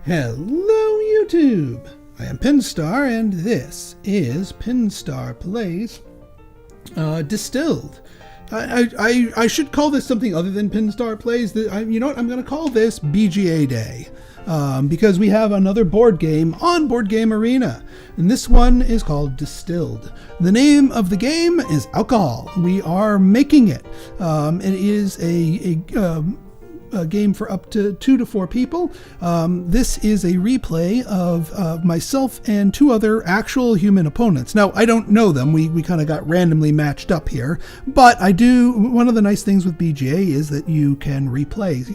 Hello YouTube! I am Pinstar and this is Pinstar Plays Distilled. I should call this something other than Pinstar Plays. You know what? I'm going to call this BGA Day because we have another board game on Board Game Arena. And this one is called Distilled. The name of the game is Alcohol. We are making it. It is a game for up to 2 to 4 people. This is a replay of myself and 2 other actual human opponents. Now, I don't know them. We kind of got randomly matched up here, but I do. One of the nice things with BGA is that you can replay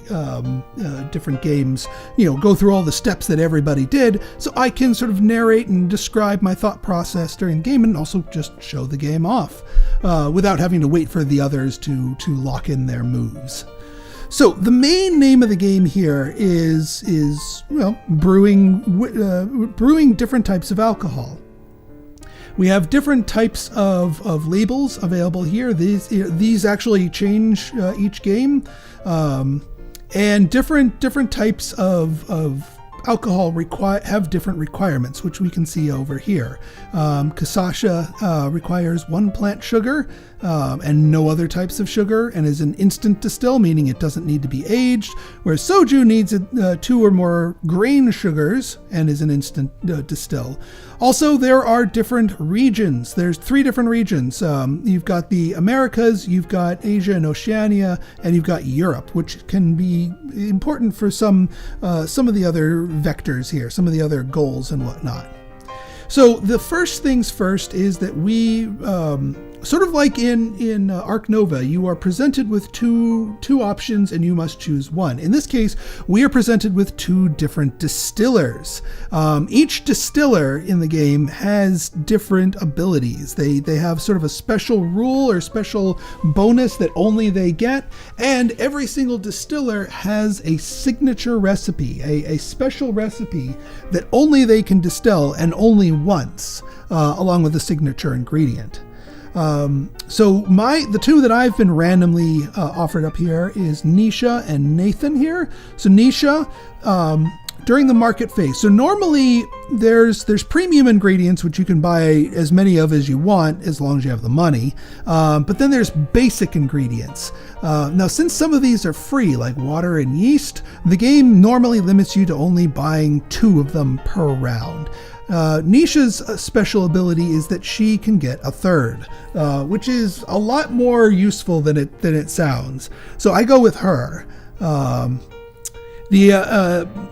different games, go through all the steps that everybody did, so I can sort of narrate and describe my thought process during the game and also just show the game off without having to wait for the others to lock in their moves. So the main name of the game here is brewing different types of alcohol. We have different types of labels available here. These actually change each game, and different types of alcohol have different requirements, which we can see over here. Kasasha requires 1 plant sugar and no other types of sugar, and is an instant distill, meaning it doesn't need to be aged, whereas Soju needs 2 or more grain sugars and is an instant distill. Also, there are different regions. There's 3 different regions. You've got the Americas, you've got Asia and Oceania, and you've got Europe, which can be important for some of the other vectors here, some of the other goals and whatnot. So the first things first is that we, sort of like in Arc Nova, you are presented with two options and you must choose one. In this case, we are presented with 2 different distillers. Each distiller in the game has different abilities. They have sort of a special rule or special bonus that only they get, and every single distiller has a signature recipe, a special recipe that only they can distill and only once, along with a signature ingredient. So the 2 that I've been randomly offered up here is Nisha and Nathan here. So Nisha, during the market phase. So normally there's premium ingredients, which you can buy as many of as you want, as long as you have the money. But then there's basic ingredients. Now, since some of these are free, like water and yeast, the game normally limits you to only buying 2 of them per round. Nisha's special ability is that she can get a 3rd, which is a lot more useful than it sounds. So I go with her.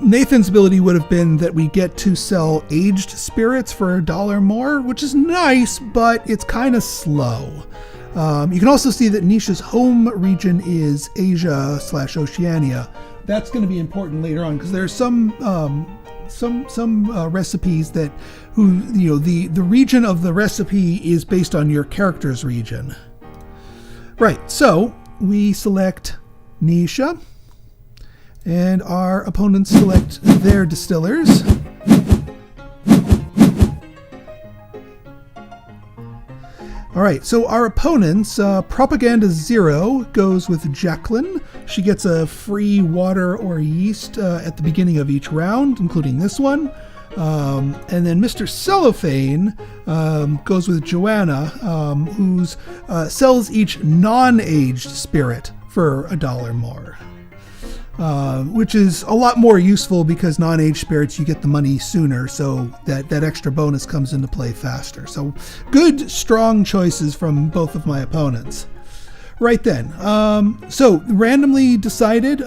Nathan's ability would have been that we get to sell aged spirits for $1 more, which is nice, but it's kind of slow. You can also see that Nisha's home region is Asia/Oceania. That's going to be important later on because there's some recipes that the region of the recipe is based on your character's region. Right, so we select Nisha, and our opponents select their distillers. All right, so our opponents, Propaganda 0 goes with Jacqueline. She gets a free water or yeast at the beginning of each round, including this one. And then Mr. Cellophane goes with Joanna, who sells each non-aged spirit for $1 more. Which is a lot more useful because non-aged spirits, you get the money sooner, so that extra bonus comes into play faster. So good, strong choices from both of my opponents. Right then, so randomly decided,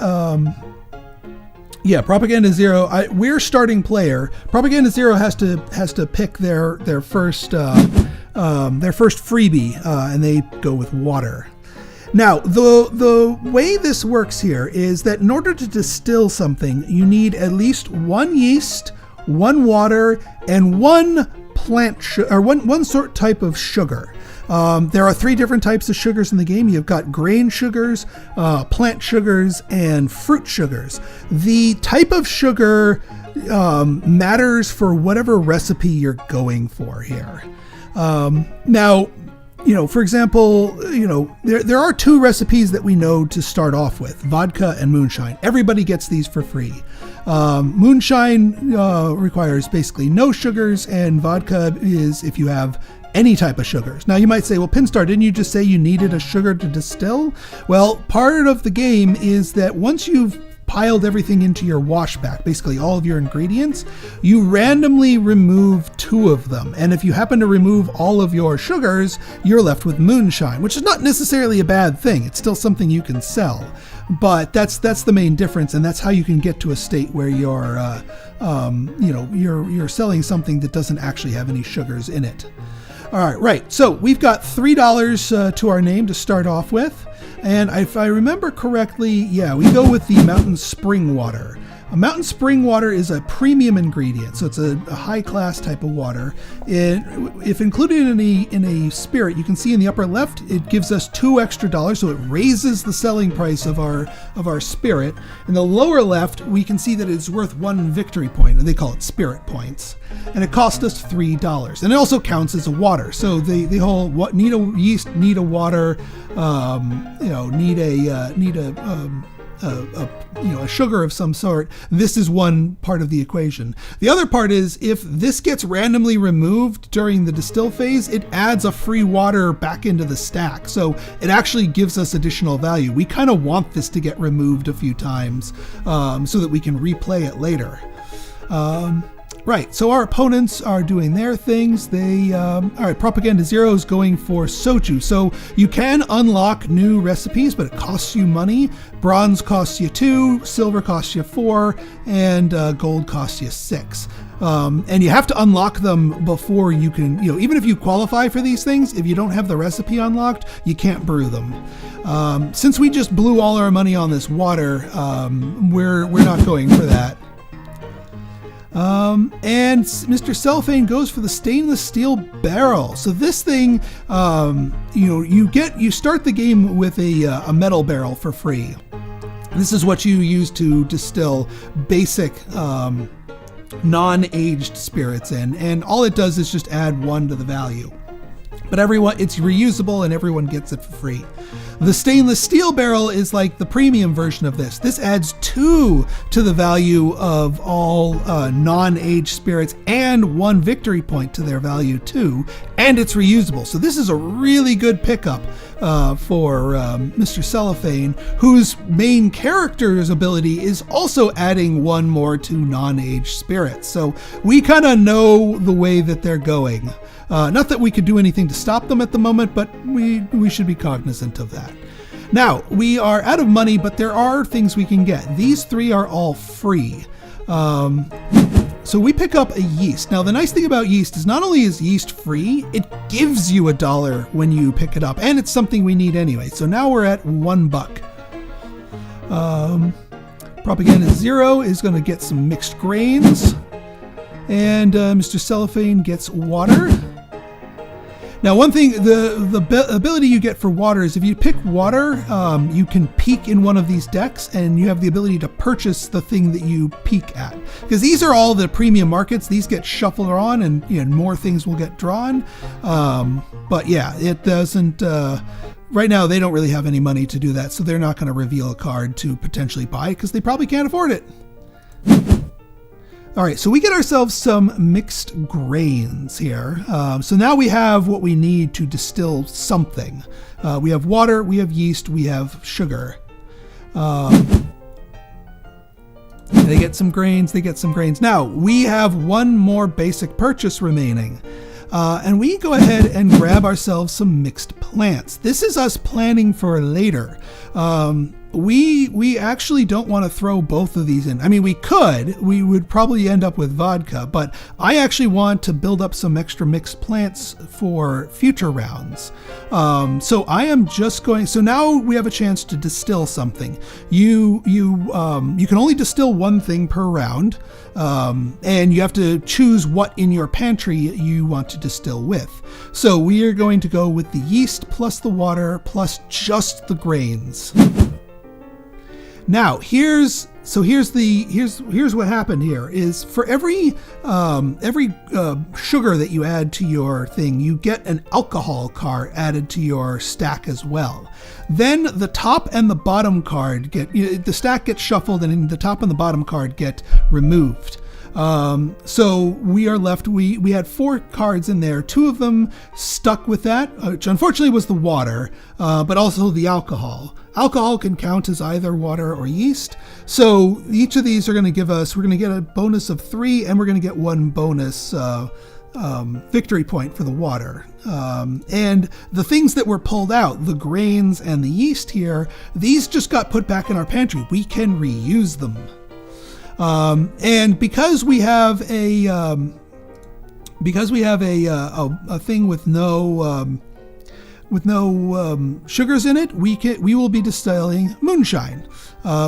Propaganda 0, we're starting player. Propaganda 0 has to pick their first freebie, and they go with water. Now, the way this works here is that in order to distill something, you need at least 1 yeast, 1 water, and 1 plant or one sort type of sugar. There are 3 different types of sugars in the game. You've got grain sugars, plant sugars, and fruit sugars. The type of sugar matters for whatever recipe you're going for here. Now, for example, there are two recipes that we know to start off with: vodka and moonshine. Everybody gets these for free. Moonshine requires basically no sugars, and vodka is if you have any type of sugars. Now you might say, well, Pinstar, didn't you just say you needed a sugar to distill? Well, part of the game is that once you've piled everything into your washback, basically all of your ingredients, you randomly remove 2 of them. And if you happen to remove all of your sugars, you're left with moonshine, which is not necessarily a bad thing. It's still something you can sell. But that's the main difference, and that's how you can get to a state where you're selling something that doesn't actually have any sugars in it. All right. So we've got $3 to our name to start off with. And if I remember correctly, yeah, we go with the mountain spring water. A mountain spring water is a premium ingredient, so it's a high-class type of water. If included in a spirit, you can see in the upper left, it gives us $2 extra, so it raises the selling price of our spirit. In the lower left, we can see that it's worth 1 victory point, and they call it spirit points. And it cost us $3. And it also counts as a water. So the whole need a yeast, need a water, need a sugar of some sort. This is one part of the equation. The other part is if this gets randomly removed during the distill phase, it adds a free water back into the stack. So it actually gives us additional value. We kind of want this to get removed a few times so that we can replay it later. Right, so our opponents are doing their things. All right, Propaganda Zero is going for soju. So you can unlock new recipes, but it costs you money. Bronze costs you 2, silver costs you 4, and gold costs you 6. And you have to unlock them before you can, even if you qualify for these things, if you don't have the recipe unlocked, you can't brew them. Since we just blew all our money on this water, we're not going for that. And Mr. Cellophane goes for the stainless steel barrel. So this thing, you start the game with a metal barrel for free. This is what you use to distill basic non-aged spirits in, and all it does is just add 1 to the value. But it's reusable and everyone gets it for free. The stainless steel barrel is like the premium version of this. This adds 2 to the value of all non-aged spirits and 1 victory point to their value too, and it's reusable. So this is a really good pickup for Mr. Cellophane, whose main character's ability is also adding 1 more to non-aged spirits. So we kind of know the way that they're going. Not that we could do anything to stop them at the moment, but we should be cognizant of that. Now, we are out of money, but there are things we can get. These 3 are all free. So we pick up a yeast. Now, the nice thing about yeast is not only is yeast free, it gives you $1 when you pick it up, and it's something we need anyway. So now we're at $1. Propaganda Zero is going to get some mixed grains, and Mr. Cellophane gets water. Now, one thing, the ability you get for water is if you pick water, you can peak in one of these decks, and you have the ability to purchase the thing that you peak at. Because these are all the premium markets. These get shuffled on, and more things will get drawn. But yeah, it doesn't... right now, they don't really have any money to do that, so they're not going to reveal a card to potentially buy because they probably can't afford it. All right, so we get ourselves some mixed grains here. So now we have what we need to distill something. We have water, we have yeast, we have sugar. They get some grains, they get some grains. Now, we have 1 more basic purchase remaining. And we go ahead and grab ourselves some mixed plants. This is us planning for later. We actually don't want to throw both of these in. I mean, we would probably end up with vodka, but I actually want to build up some extra mixed plants for future rounds. So I am just going, so now we have a chance to distill something. You can only distill 1 thing per round, and you have to choose what in your pantry you want to distill with. So we are going to go with the yeast plus the water plus just the grains. Now here's what happened here is for every sugar that you add to your thing, you get an alcohol card added to your stack as well. Then the top and the bottom card the stack gets shuffled, and the top and the bottom card get removed. So we are left, we had 4 cards in there. 2 of them stuck with that, which unfortunately was the water, but also the alcohol. Alcohol can count as either water or yeast. So each of these are going to give us, we're going to get a bonus of 3, and we're going to get 1 bonus victory point for the water. And the things that were pulled out, the grains and the yeast here, these just got put back in our pantry. We can reuse them. And because we have a thing with no sugars in it, we will be distilling moonshine,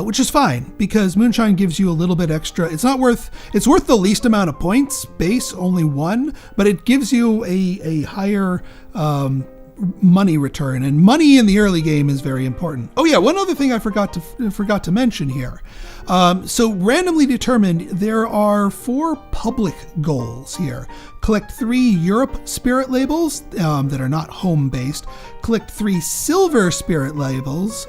which is fine because moonshine gives you a little bit extra. It's worth the least amount of points, base only 1, but it gives you a higher money return, and money in the early game is very important. Oh yeah, one other thing I forgot to mention here. So randomly determined, there are 4 public goals here. Collect 3 Europe spirit labels that are not home based. Collect 3 silver spirit labels,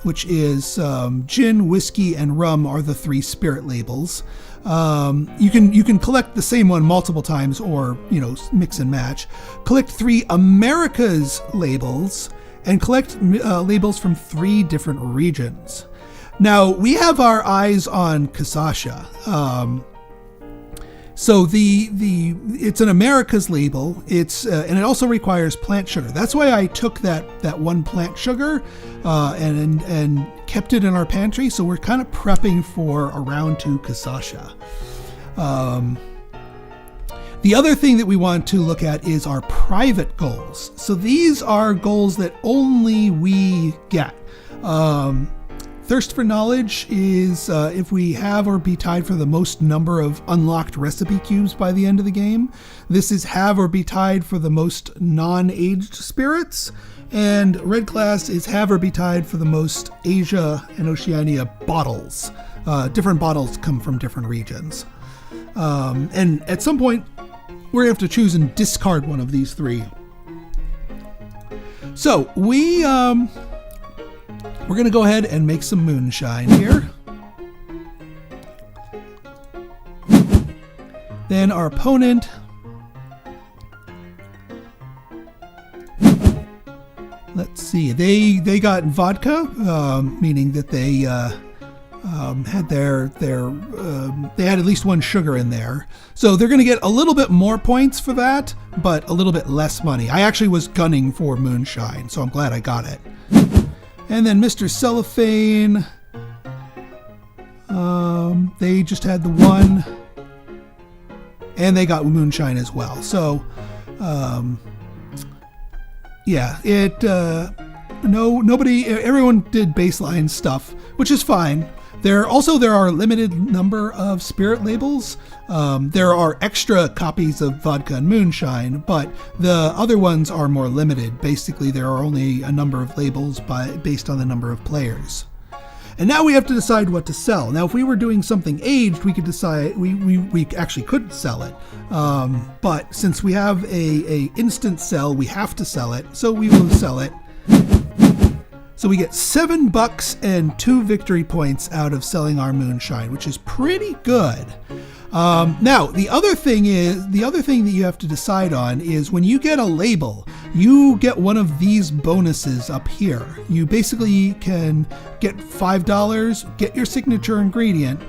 which is gin, whiskey, and rum are the 3 spirit labels. You can collect the same one multiple times, or mix and match. Collect 3 Americas labels, and collect labels from 3 different regions. Now we have our eyes on Kasasha. So it's an Americas label. It's and it also requires plant sugar. That's why I took that 1 plant sugar and kept it in our pantry. So we're kind of prepping for a round 2 Kasasha. The other thing that we want to look at is our private goals. So these are goals that only we get. Thirst for Knowledge is if we have or be tied for the most number of unlocked recipe cubes by the end of the game. This is have or be tied for the most non-aged spirits. And Red Class is have or be tied for the most Asia and Oceania bottles. Different bottles come from different regions. And at some point, we're going to have to choose and discard one of these 3. So we're going to go ahead and make some moonshine here. Then our opponent let's see, they got vodka, meaning that they had they had at least 1 sugar in there. So they're going to get a little bit more points for that, but a little bit less money. I actually was gunning for moonshine, so I'm glad I got it. And then Mr. Cellophane, they just had the 1, and they got moonshine as well. So, yeah, everyone did baseline stuff, which is fine. There are a limited number of spirit labels. There are extra copies of vodka and moonshine, but the other ones are more limited. Basically, there are only a number of labels based on the number of players. And now we have to decide what to sell. Now, if we were doing something aged, we could decide we actually could sell it. But since we have a instant sell, we have to sell it. So we will sell it. So we get $7 and 2 victory points out of selling our moonshine, which is pretty good. Now, the other thing that you have to decide on is when you get a label, you get one of these bonuses up here. You basically can get $5, get your signature ingredient,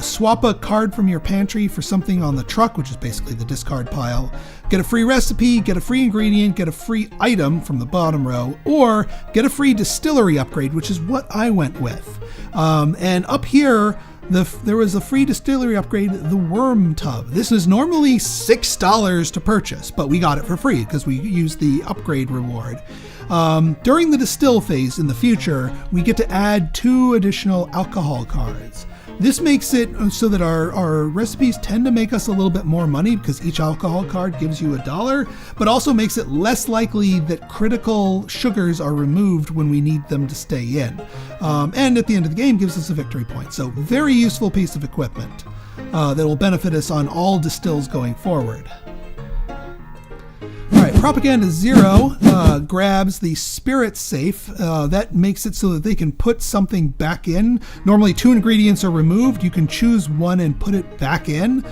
swap a card from your pantry for something on the truck, which is basically the discard pile, get a free recipe, get a free ingredient, get a free item from the bottom row, or get a free distillery upgrade, which is what I went with. And up here, there was a free distillery upgrade, the Worm Tub. This is normally $6 to purchase, but we got it for free because we used the upgrade reward. During the distill phase in the future, we get to add 2 additional alcohol cards. This makes it so that our recipes tend to make us a little bit more money because each alcohol card gives you $1, but also makes it less likely that critical sugars are removed when we need them to stay in. and at the end of the game gives us a victory point. So very useful piece of equipment that will benefit us on all distills going forward. All right, Propaganda 0 grabs the spirit safe. That makes it so that they can put something back in. Normally 2 ingredients are removed. You can choose one and put it back in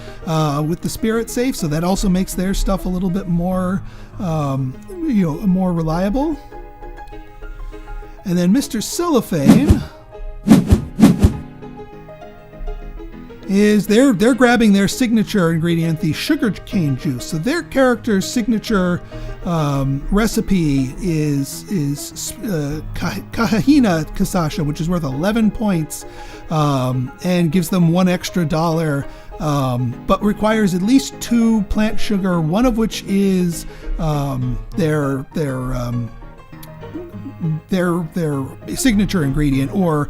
with the spirit safe. So that also makes their stuff a little bit more, more reliable. And then Mr. Cellophane is they're grabbing their signature ingredient, the sugar cane juice. So their character's signature recipe is Kahina Kasasha, which is worth 11 points and gives them $1 extra, but requires at least 2 plant sugar, one of which is their signature ingredient, or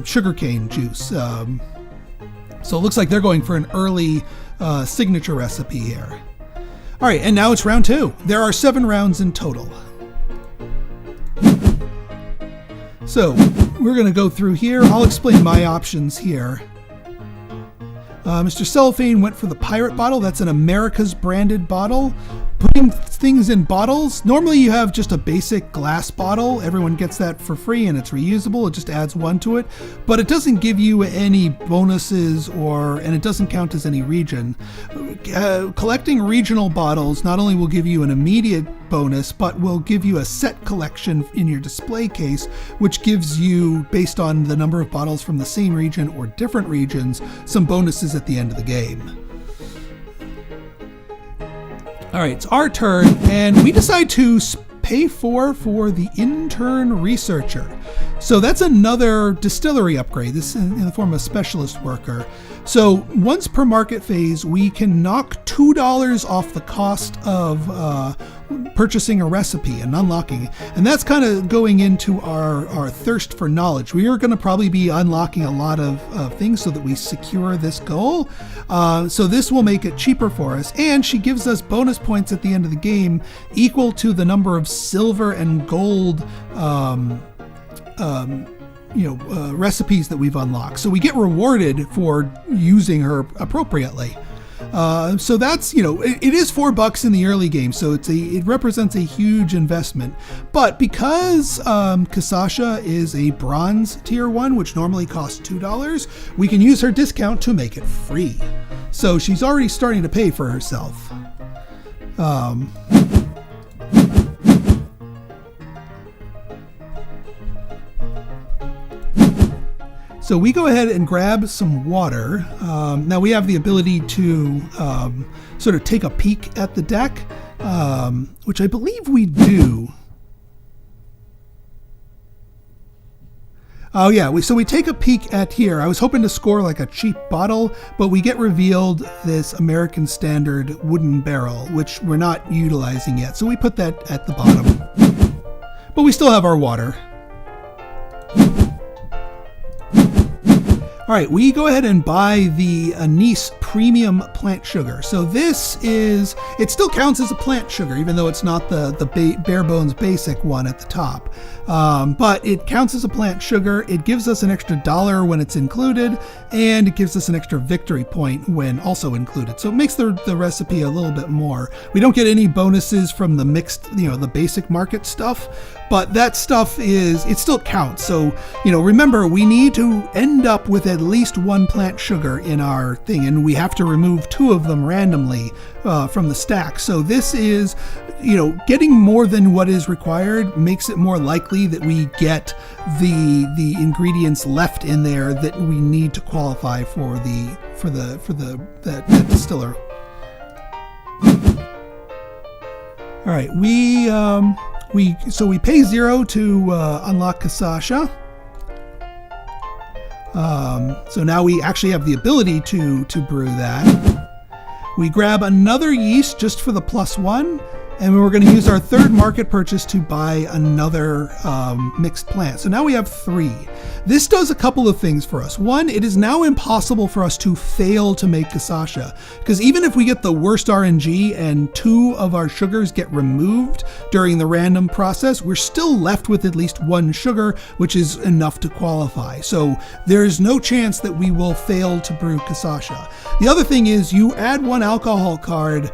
sugarcane juice. So it looks like they're going for an early signature recipe here. All right, and now it's round 2. There are 7 rounds in total. So we're going to go through here. I'll explain my options here. Mr. Cellophane went for the pirate bottle. That's an America's branded bottle. Putting things in bottles, normally you have just a basic glass bottle. Everyone gets that for free and it's reusable. It just adds 1 to it, but it doesn't give you any bonuses and it doesn't count as any region. Collecting regional bottles not only will give you an immediate bonus, but will give you a set collection in your display case, which gives you, based on the number of bottles from the same region or different regions, some bonuses at the end of the game. All right, it's our turn, and we decide to pay for the intern researcher. So that's another distillery upgrade. This is in the form of specialist worker. So once per market phase, we can knock $2 off the cost of purchasing a recipe and unlocking it. And that's kind of going into our thirst for knowledge. We are going to probably be unlocking a lot of things so that we secure this goal. So this will make it cheaper for us. And she gives us bonus points at the end of the game equal to the number of silver and gold recipes that we've unlocked. So we get rewarded for using her appropriately. So that's, it is $4 in the early game, so it represents a huge investment. But because Kasasha is a bronze tier 1, which normally costs $2, we can use her discount to make it free. So she's already starting to pay for herself. So we go ahead and grab some water. Now we have the ability to sort of take a peek at the deck, which I believe we do. Oh yeah, so we take a peek at here. I was hoping to score like a cheap bottle, but we get revealed this American Standard wooden barrel, which we're not utilizing yet. So we put that at the bottom. But we still have our water. All right, we go ahead and buy the anise premium plant sugar. So it still counts as a plant sugar, even though it's not the bare bones basic one at the top. But it counts as a plant sugar. It gives us an extra $1 when it's included, and it gives us an extra victory point when also included. So it makes the recipe a little bit more. We don't get any bonuses from the mixed, the basic market stuff, but that stuff it still counts. So, remember, we need to end up with at least 1 plant sugar in our thing, and we have to remove 2 of them randomly from the stack. So this is, getting more than what is required makes it more likely that we get the ingredients left in there that we need to qualify for that distiller. All right, we pay 0 to unlock Kasasha. So now we actually have the ability to brew that. We grab another yeast just for the +1, And we're going to use our third market purchase to buy another mixed plant. So now we have 3. This does a couple of things for us. One, it is now impossible for us to fail to make Kasasha, because even if we get the worst RNG and 2 of our sugars get removed during the random process, we're still left with at least 1 sugar, which is enough to qualify. So there's no chance that we will fail to brew Kasasha. The other thing is you add 1 alcohol card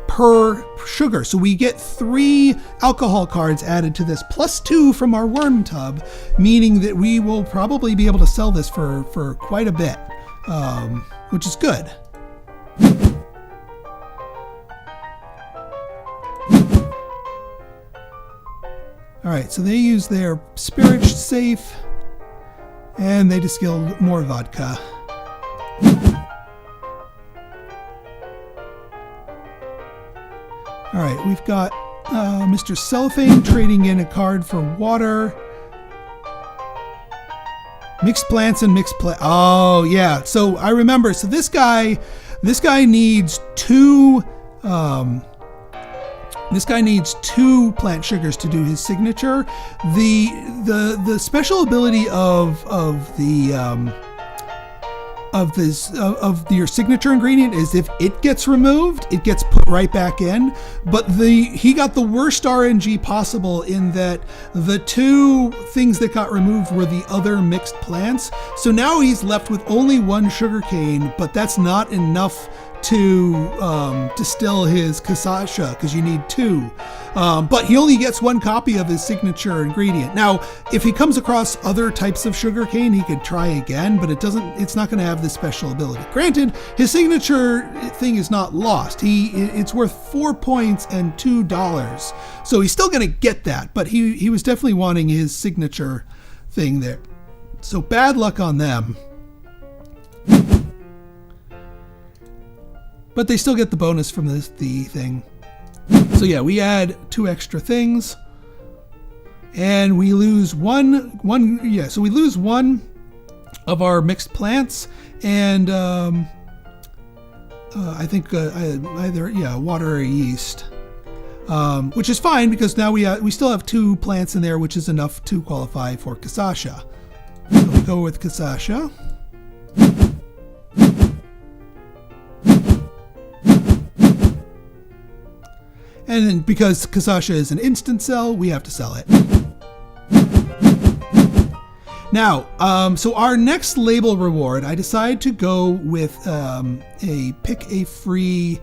per sugar. So we get 3 alcohol cards added to this, plus 2 from our worm tub, meaning that we will probably be able to sell this for quite a bit, which is good. All right, so they use their spirit safe, and they distilled more vodka. All right, we've got Mr. Cellophane trading in a card for water. Mixed plants and mixed plant. Oh yeah, so I remember. So this guy needs 2. This guy needs 2 plant sugars to do his signature. The special ability of your signature ingredient is if it gets removed, it gets put right back in. But he got the worst RNG possible in that the 2 things that got removed were the other mixed plants. So now he's left with only 1 sugarcane, but that's not enough to distill his Kasasha, because you need 2. But he only gets 1 copy of his signature ingredient. Now, if he comes across other types of sugarcane, he could try again, but it's not going to have this special ability. Granted, his signature thing is not lost. It's worth 4 points and $2. So he's still going to get that, but he was definitely wanting his signature thing there. So bad luck on them. But they still get the bonus from the thing. So yeah, we add 2 extra things, and we lose one. Yeah, so we lose 1 of our mixed plants, and I think either water or yeast, which is fine because now we still have 2 plants in there, which is enough to qualify for Kasasha. So we go with Kasasha. And then because Kasasha is an instant sell, we have to sell it. Now, so our next label reward, I decided to go with pick a free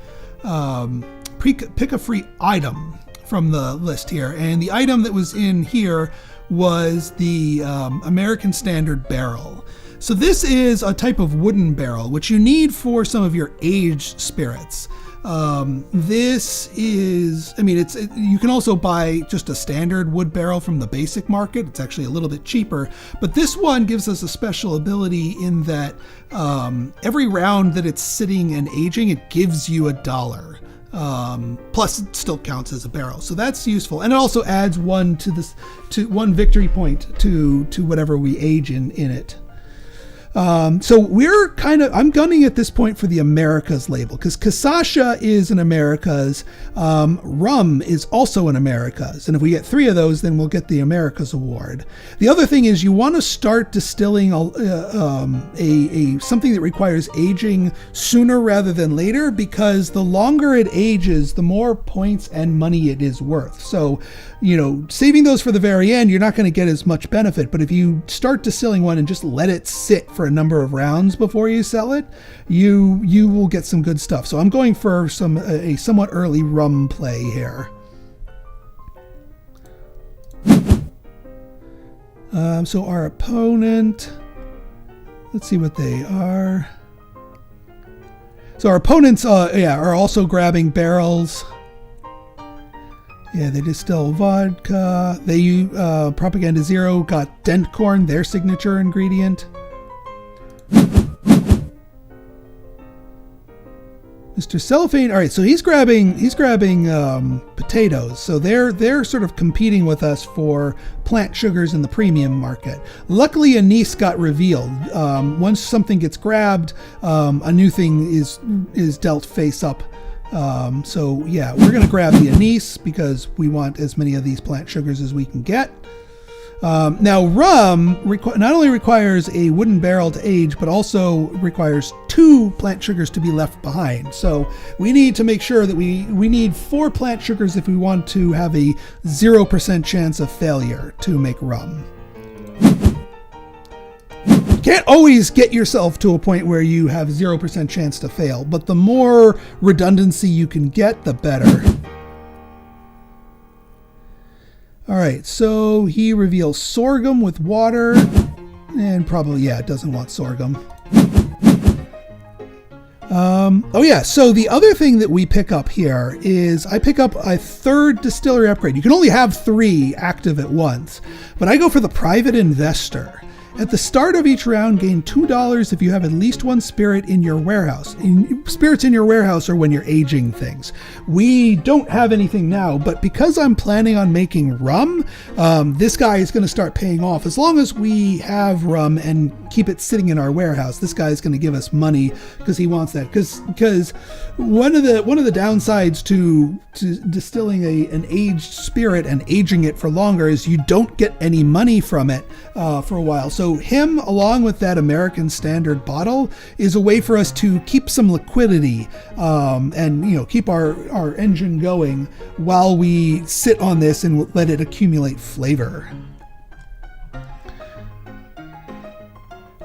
item from the list here. And the item that was in here was the American Standard Barrel. So this is a type of wooden barrel, which you need for some of your aged spirits. This is, you can also buy just a standard wood barrel from the basic market. It's actually a little bit cheaper, but this one gives us a special ability in that every round that it's sitting and aging, it gives you $1. Plus it still counts as a barrel, so that's useful, and it also adds 1 to 1 victory point to whatever we age in it. So we're I'm gunning at this point for the Americas label, because Kasasha is an Americas, rum is also an Americas, and if we get 3 of those, then we'll get the Americas award. The other thing is you want to start distilling something that requires aging sooner rather than later, because the longer it ages, the more points and money it is worth. So, saving those for the very end, you're not going to get as much benefit, but if you start distilling one and just let it sit for a number of rounds before you sell it, you will get some good stuff. So I'm going for a somewhat early rum play here. So our opponent, let's see what they are. So our opponents are also grabbing barrels. Yeah, they distill vodka. They use Propaganda Zero got dent corn, their signature ingredient. Mr. Cellophane, all right, so he's grabbing potatoes. So they're sort of competing with us for plant sugars in the premium market. Luckily, anise got revealed. Once something gets grabbed, a new thing is dealt face up So yeah, we're going to grab the anise because we want as many of these plant sugars as we can get. Now, rum not only requires a wooden barrel to age, but also requires 2 plant sugars to be left behind. So we need to make sure that we need 4 plant sugars if we want to have a 0% chance of failure to make rum. You can't always get yourself to a point where you have 0% chance to fail, but the more redundancy you can get, the better. All right, so he reveals sorghum with water, and probably, yeah, it doesn't want sorghum. Oh yeah, so the other thing that we pick up here is I pick up a 3rd distillery upgrade. You can only have 3 active at once, but I go for the private investor. At the start of each round, gain $2 if you have at least 1 spirit in your warehouse. Spirits in your warehouse are when you're aging things. We don't have anything now, but because I'm planning on making rum, this guy is going to start paying off. As long as we have rum and keep it sitting in our warehouse, this guy is going to give us money because he wants that. Because one of the downsides to distilling an aged spirit and aging it for longer is you don't get any money from it for a while. So him, along with that American Standard bottle, is a way for us to keep some liquidity and keep our engine going while we sit on this and let it accumulate flavor.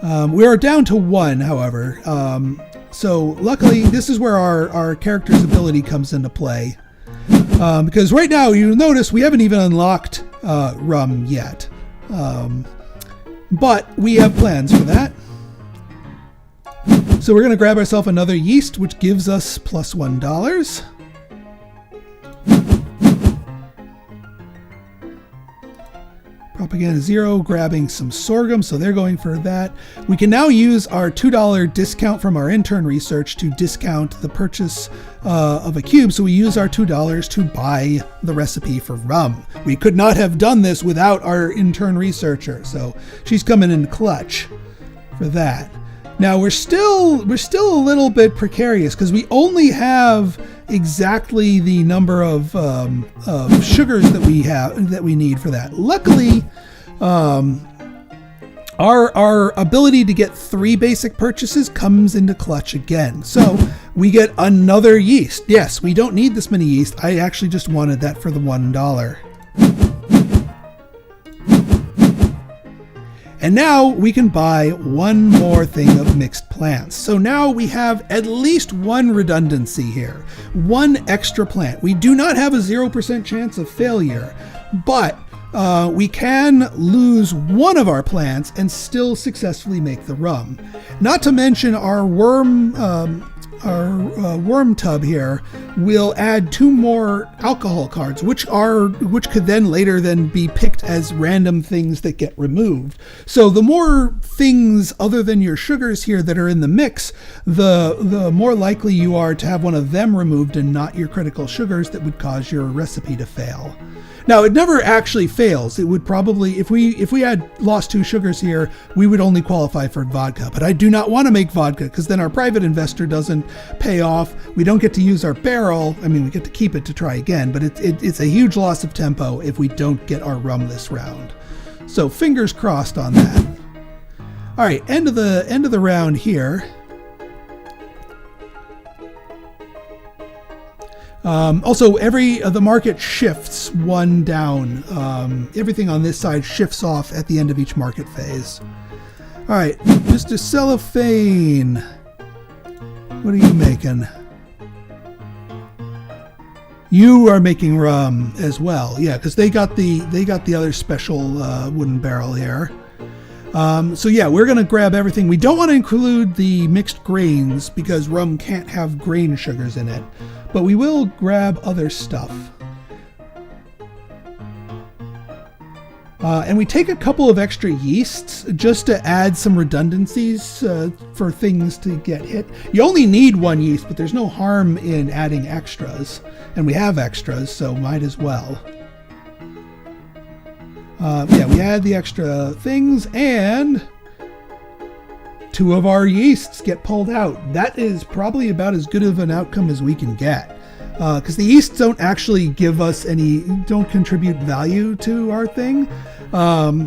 We are down to 1, however. So luckily, this is where our character's ability comes into play. Because right now, you'll notice we haven't even unlocked rum yet. But we have plans for that. So we're going to grab ourselves another yeast, which gives us plus $1. Propaganda 0, grabbing some sorghum, so they're going for that. We can now use our $2 discount from our intern research to discount the purchase of a cube, so we use our $2 to buy the recipe for rum. We could not have done this without our intern researcher, so she's coming in clutch for that. Now we're still a little bit precarious because we only have exactly the number of sugars that we need for that. Luckily, our ability to get 3 basic purchases comes into clutch again. So we get another yeast. Yes, we don't need this many yeast. I actually just wanted that for the $1. And now we can buy 1 more thing of mixed plants. So now we have at least 1 redundancy here, 1 extra plant. We do not have a 0% chance of failure, but we can lose 1 of our plants and still successfully make the rum. Not to mention our worm tub here will add 2 more alcohol cards, which could then later be picked as random things that get removed. So the more things other than your sugars here that are in the mix, the more likely you are to have one of them removed and not your critical sugars that would cause your recipe to fail. Now, it never actually fails. It would probably, if we had lost 2 sugars here, we would only qualify for vodka. But I do not want to make vodka because then our private investor doesn't pay off. We don't get to use our barrel. I mean, we get to keep it to try again, but it's a huge loss of tempo if we don't get our rum this round. So fingers crossed on that. All right, end of the round here. Also, the market shifts 1 down. Everything on this side shifts off at the end of each market phase. All right, Mr. Cellophane, what are you making? You are making rum as well, yeah, because they got the other special wooden barrel here. So yeah, we're gonna grab everything. We don't want to include the mixed grains because rum can't have grain sugars in it. But we will grab other stuff. And we take a couple of extra yeasts just to add some redundancies for things to get hit. You only need 1 yeast, but there's no harm in adding extras. And we have extras, so might as well. Yeah, we add the extra things, and 2 of our yeasts get pulled out. That is probably about as good of an outcome as we can get. because the yeasts don't actually don't contribute value to our thing.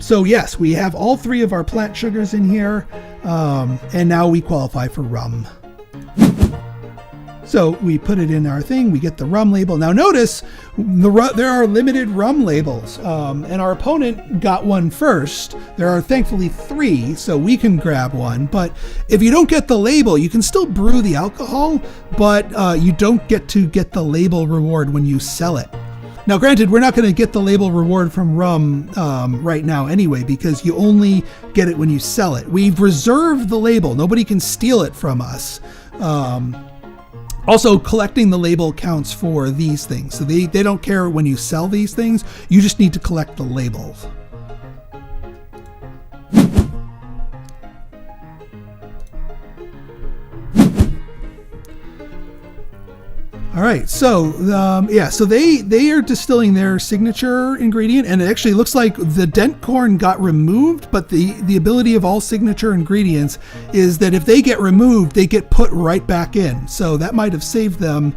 So yes, we have all 3 of our plant sugars in here, and now we qualify for rum. So we put it in our thing, we get the rum label. Now notice, there are limited rum labels, and our opponent got one first. There are thankfully 3, so we can grab one. But if you don't get the label, you can still brew the alcohol, but you don't get to get the label reward when you sell it. Now granted, we're not going to get the label reward from rum right now anyway, because you only get it when you sell it. We've reserved the label. Nobody can steal it from us. Also, collecting the label counts for these things. So they don't care when you sell these things. You just need to collect the labels. All right, so so they are distilling their signature ingredient, and it actually looks like the dent corn got removed, but the ability of all signature ingredients is that if they get removed, they get put right back in. So that might have saved them.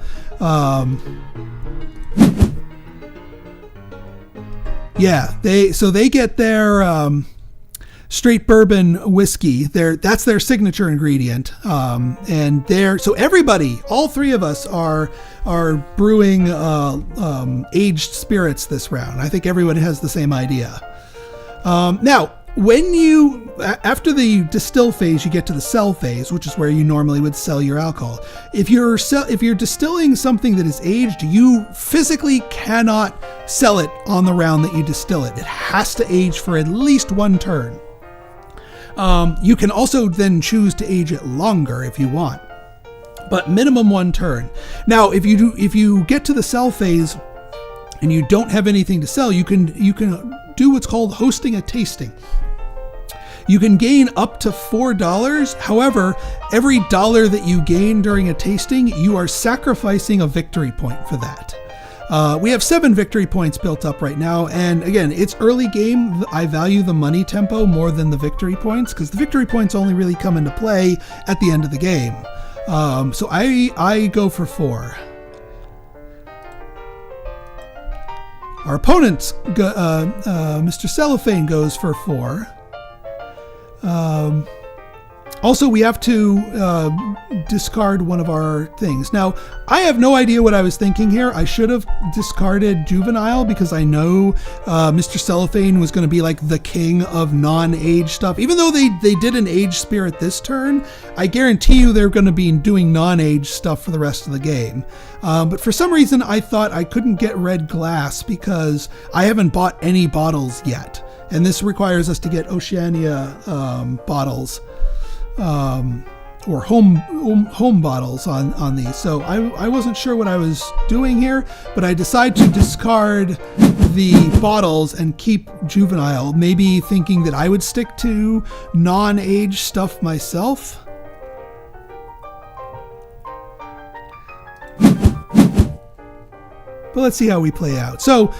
They get their straight bourbon whiskey. That's their signature ingredient. So everybody, all 3 of us are brewing aged spirits this round. I think everyone has the same idea. Now, after the distill phase, you get to the sell phase, which is where you normally would sell your alcohol. If you're distilling something that is aged, you physically cannot sell it on the round that you distill it. It has to age for at least 1 turn. You can also then choose to age it longer if you want, but minimum 1 turn. Now, if you get to the sell phase and you don't have anything to sell, you can do what's called hosting a tasting. You can gain up to $4. However, every $1 that you gain during a tasting, you are sacrificing a victory point for that. We have 7 victory points built up right now, and again, it's early game. I value the money tempo more than the victory points, because the victory points only really come into play at the end of the game. So I go for 4. Our opponent, Mr. Cellophane, goes for 4. Also, we have to discard one of our things. Now, I have no idea what I was thinking here. I should have discarded Juvenile, because I know Mr. Cellophane was going to be like the king of non-aged stuff. Even though they did an aged spirit this turn, I guarantee you they're going to be doing non-aged stuff for the rest of the game. But for some reason, I thought I couldn't get red glass because I haven't bought any bottles yet. And this requires us to get Oceania bottles. Or home bottles on these. So I wasn't sure what I was doing here, but I decided to discard the bottles and keep Juvenile, maybe thinking that I would stick to non-aged stuff myself. But let's see how we play out. So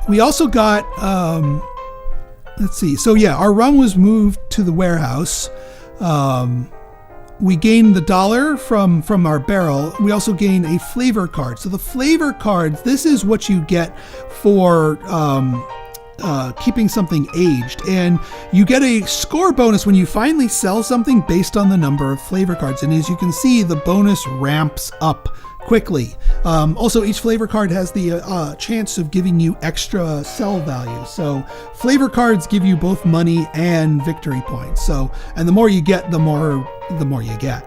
we also got, let's see. So yeah, our rum was moved to the warehouse. We gain the $1 from our barrel. We also gain a flavor card. So the flavor cards, this is what you get for keeping something aged, and you get a score bonus when you finally sell something based on the number of flavor cards. And as you can see, the bonus ramps up quickly. Also, each flavor card has the chance of giving you extra sell value. So flavor cards give you both money and victory points. So, and the more you get, the more you get.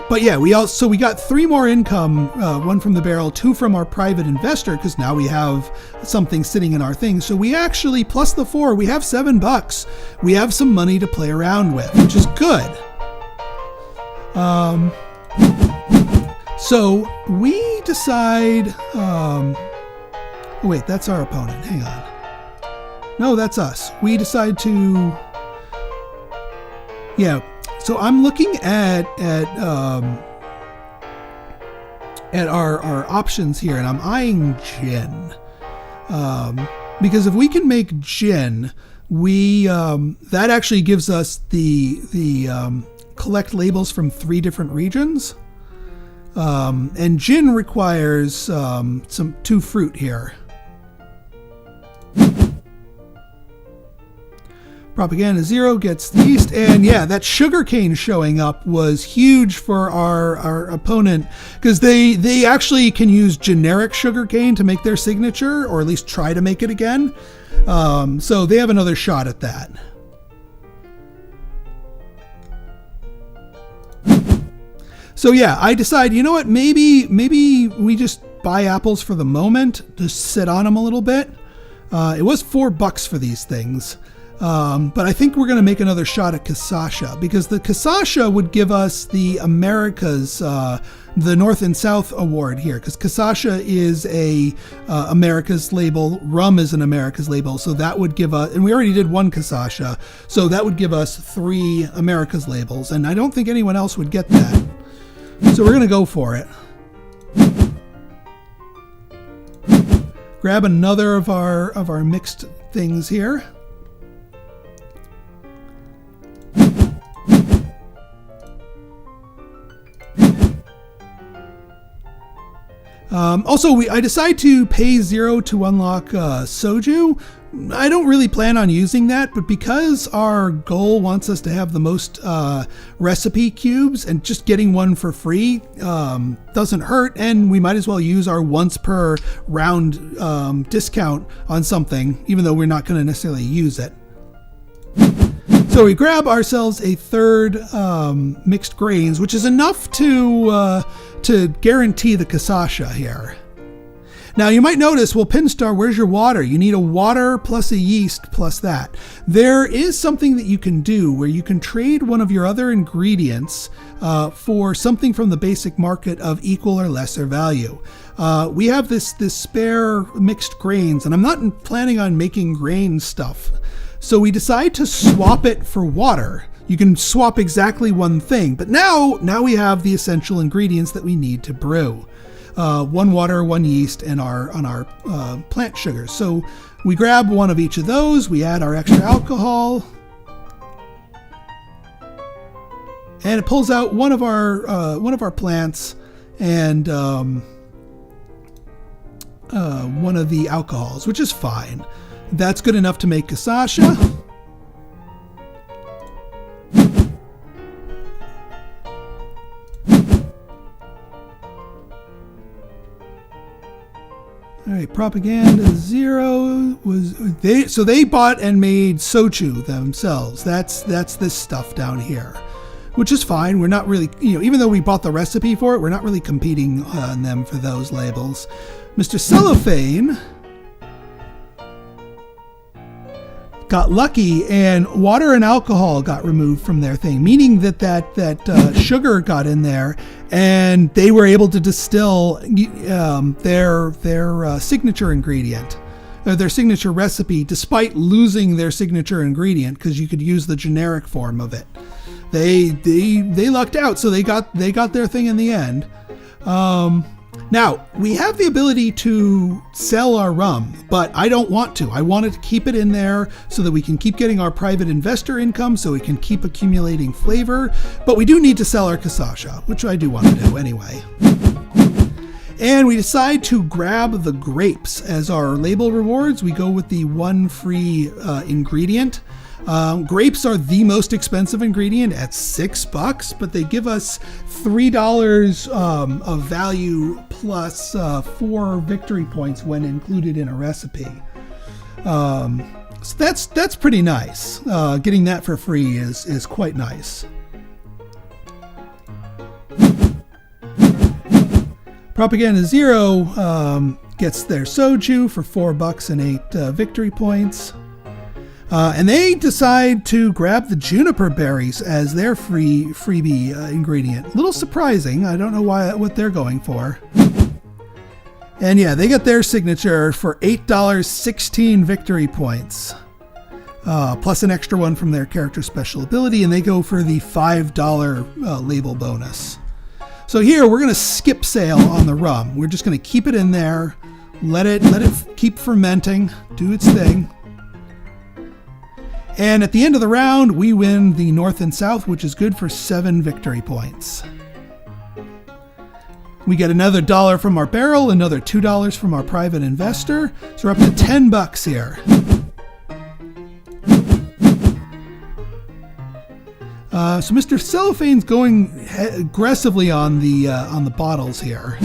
But yeah, we got 3 more income, 1 from the barrel, 2 from our private investor, because now we have something sitting in our thing. So we actually, plus the 4, we have $7. We have some money to play around with, which is good. So we decide, wait, that's our opponent. Hang on. No, that's us. We decide to, yeah. So I'm looking at our options here, and I'm eyeing gin, because if we can make gin, we that actually gives us the collect labels from 3 different regions. And gin requires two fruit here. Propaganda 0 gets the yeast, and yeah, that sugarcane showing up was huge for our opponent, because they actually can use generic sugarcane to make their signature, or at least try to make it again. So they have another shot at that. So yeah, I decide, you know what, maybe we just buy apples for the moment, just sit on them a little bit. It was $4 for these things. But I think we're going to make another shot at Kasasha, because the Kasasha would give us the Americas, the North and South award here, because Kasasha is a Americas label, rum is an Americas label, so that would give us, and we already did one Kasasha, so that would give us 3 Americas labels, and I don't think anyone else would get that. So we're going to go for it. Grab another of our mixed things here. Also, I decide to pay 0 to unlock soju. I don't really plan on using that, but because our goal wants us to have the most recipe cubes, and just getting one for free doesn't hurt, and we might as well use our once per round discount on something, even though we're not going to necessarily use it. So we grab ourselves a third mixed grains, which is enough to guarantee the Kasasha here. Now you might notice, well, Pinstar, where's your water? You need a water plus a yeast plus that. There is something that you can do where you can trade one of your other ingredients for something from the basic market of equal or lesser value. We have this spare mixed grains, and I'm not planning on making grain stuff. So we decide to swap it for water. You can swap exactly one thing, but now we have the essential ingredients that we need to brew. 1 water, 1 yeast, and our plant sugars. So we grab one of each of those, we add our extra alcohol, and it pulls out one of our plants and one of the alcohols, which is fine. That's good enough to make Kasasha. All right, Propaganda 0 was they bought and made soju themselves. That's this stuff down here, which is fine. We're not really, even though we bought the recipe for it, we're not really competing on them for those labels. Mr. Cellophane got lucky, and water and alcohol got removed from their thing, meaning that sugar got in there, and they were able to distill their signature ingredient, or their signature recipe, despite losing their signature ingredient, because you could use the generic form of it. They lucked out, so they got their thing in the end. Now, we have the ability to sell our rum, but I don't want to. I wanted to keep it in there so that we can keep getting our private investor income, so we can keep accumulating flavor. But we do need to sell our Kasasha, which I do want to do anyway. And we decide to grab the grapes as our label rewards. We go with the 1 free ingredient. Grapes are the most expensive ingredient at $6, but they give us $3 of value plus 4 victory points when included in a recipe. So that's pretty nice. Getting that for free is quite nice. Propaganda 0 gets their soju for $4 and 8 victory points. And they decide to grab the juniper berries as their freebie ingredient. A little surprising. I don't know what they're going for. And yeah, they got their signature for $8, 16 victory points. Plus an extra one from their character special ability, and they go for the $5 label bonus. So here, we're going to skip sale on the rum. We're just going to keep it in there, let it keep fermenting, do its thing. And at the end of the round, we win the North and South, which is good for 7 victory points. We get another $1 from our barrel, another $2 from our private investor. So we're up to $10 here. So Mr. Cellophane's going aggressively on the bottles here.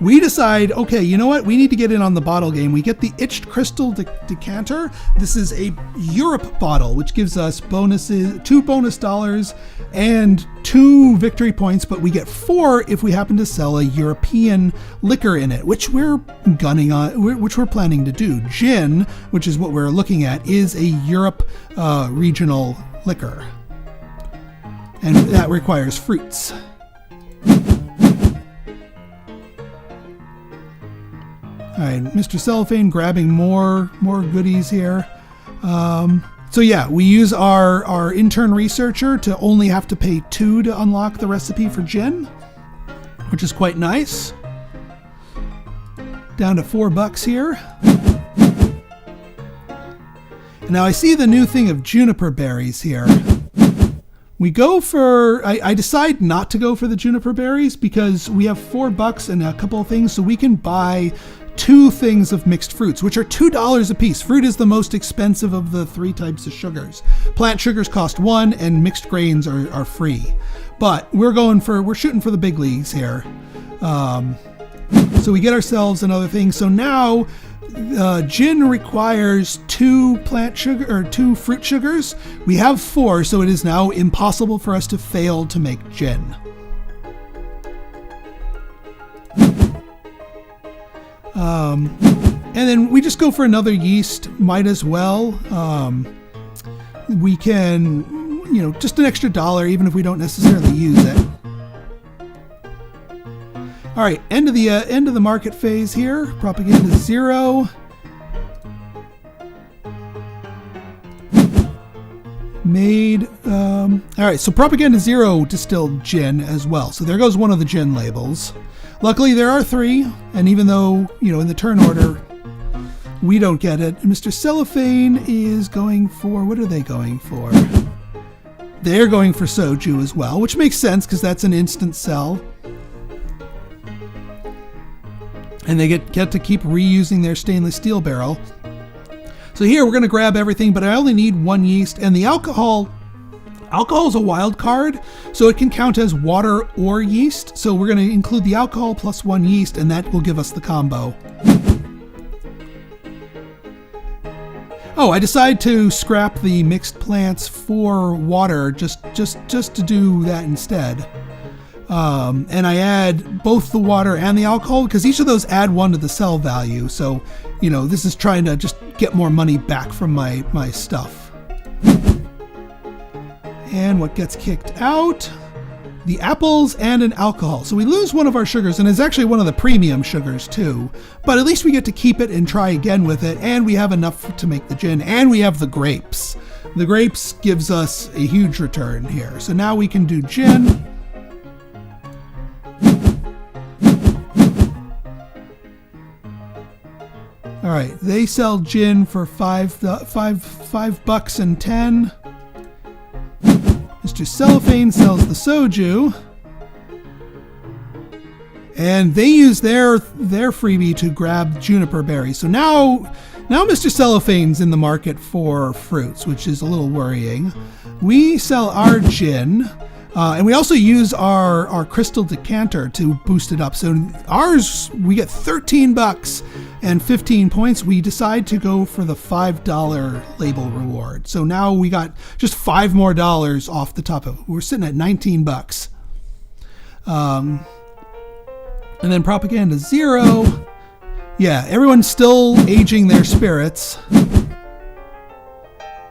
We decide, okay, you know what? We need to get in on the bottle game. We get the Itched Crystal Decanter. This is a Europe bottle, which gives us bonuses, 2 bonus dollars and 2 victory points, but we get 4 if we happen to sell a European liquor in it, which we're gunning on, which we're planning to do. Gin, which is what we're looking at, is a Europe regional liquor. And that requires fruits. All right, Mr. Cellophane grabbing more goodies here. So yeah, we use our intern researcher to only have to pay 2 to unlock the recipe for gin, which is quite nice. Down to $4 here. And now I see the new thing of juniper berries here. We go for, I decide not to go for the juniper berries because we have $4 and a couple of things, so we can buy 2 things of mixed fruits, which are $2 a piece. Fruit is the most expensive of the 3 types of sugars. Plant sugars cost 1 and mixed grains are free. But we're shooting for the big leagues here. So we get ourselves another thing. So now gin requires 2 fruit sugars. We have 4, so it is now impossible for us to fail to make gin. And then we just go for another yeast, might as well. We can, just an extra $1, even if we don't necessarily use it. All right, end of the market phase here. Propaganda 0. Made. All right, so Propaganda 0 distilled gin as well. So there goes one of the gin labels. Luckily, there are 3, and even though, in the turn order, we don't get it, Mr. Cellophane is going for, what are they going for? They're going for soju as well, which makes sense because that's an instant sell. And they get to keep reusing their stainless steel barrel. So here, we're going to grab everything, but I only need 1 yeast, and the alcohol is a wild card, so it can count as water or yeast. So we're going to include the alcohol plus 1 yeast, and that will give us the combo. Oh, I decide to scrap the mixed plants for water just to do that instead. And I add both the water and the alcohol because each of those add 1 to the sell value. So, this is trying to just get more money back from my stuff. And what gets kicked out? The apples and an alcohol. So we lose one of our sugars, and it's actually one of the premium sugars too. But at least we get to keep it and try again with it, and we have enough to make the gin, and we have the grapes. The grapes gives us a huge return here. So now we can do gin. All right, they sell gin for $5 and 10. Mr. Cellophane sells the soju, and they use their freebie to grab juniper berries. So now Mr. Cellophane's in the market for fruits, which is a little worrying. We sell our gin, and we also use our crystal decanter to boost it up. So ours, we get $13 and 15 points. We decide to go for the $5 label reward. So now we got just $5 more off the top of it. We're sitting at $19. And then Propaganda 0. Yeah, everyone's still aging their spirits.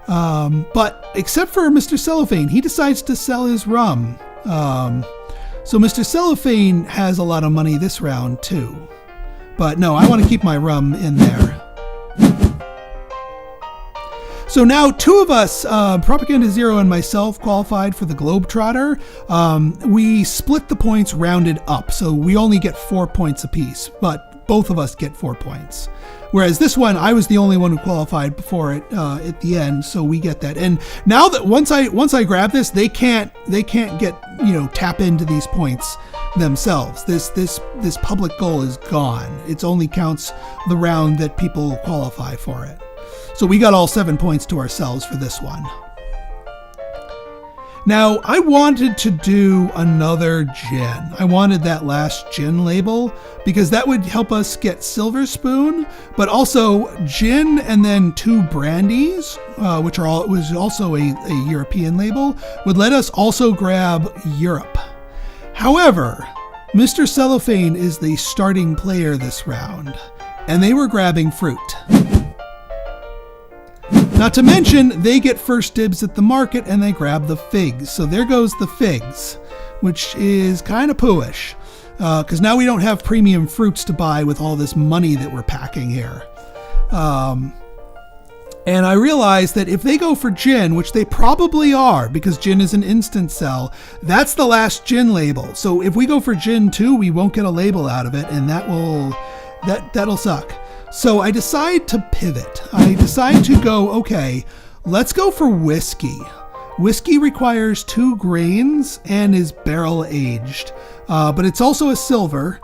But except for Mr. Cellophane, he decides to sell his rum. So Mr. Cellophane has a lot of money this round too. But no, I want to keep my rum in there. So now 2 of us, Propaganda 0 and myself, qualified for the Globetrotter. We split the points rounded up, so we only get 4 points apiece. But both of us get 4 points. Whereas this one, I was the only one who qualified before it at the end, so we get that. And now that once I grab this, they can't get, tap into these points themselves. This public goal is gone. It only counts the round that people qualify for it. So we got all 7 points to ourselves for this one. Now, I wanted to do another gin. I wanted that last gin label because that would help us get Silver Spoon, but also gin and then 2 brandies, which was also a European label, would let us also grab Europe. However, Mr. Cellophane is the starting player this round, and they were grabbing fruit. Not to mention, they get first dibs at the market and they grab the figs. So there goes the figs, which is kind of pooish, because now we don't have premium fruits to buy with all this money that we're packing here. And I realized that if they go for gin, which they probably are, because gin is an instant sell, that's the last gin label. So if we go for gin too, we won't get a label out of it, and that'll suck. So I decide to pivot. I decide to go, okay, let's go for whiskey. Whiskey requires 2 grains and is barrel aged, but it's also a silver.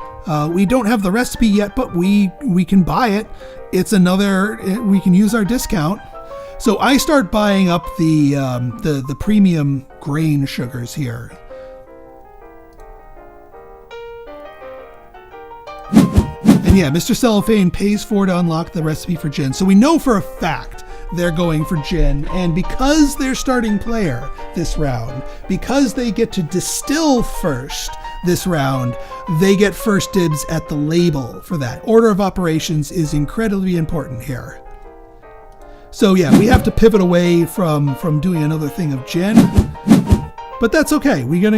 We don't have the recipe yet, but we can buy it. We can use our discount. So I start buying up the premium grain sugars here. And yeah, Mr. Cellophane pays 4 to unlock the recipe for gin. So we know for a fact they're going for gin. And because they're starting player this round, because they get to distill first this round, they get first dibs at the label for that. Order of operations is incredibly important here. So yeah, we have to pivot away from doing another thing of gin, but that's okay. We got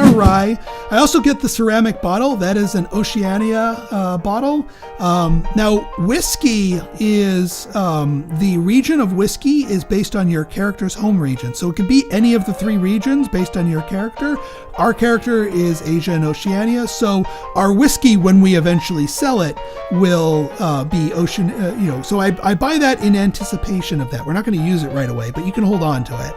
our rye. I also get the ceramic bottle. That is an Oceania bottle. Now, whiskey is the region of whiskey is based on your character's home region. So it could be any of the 3 regions based on your character. Our character is Asia and Oceania. So our whiskey, when we eventually sell it, will be ocean. So I buy that in anticipation of that. We're not going to use it right away, but you can hold on to it.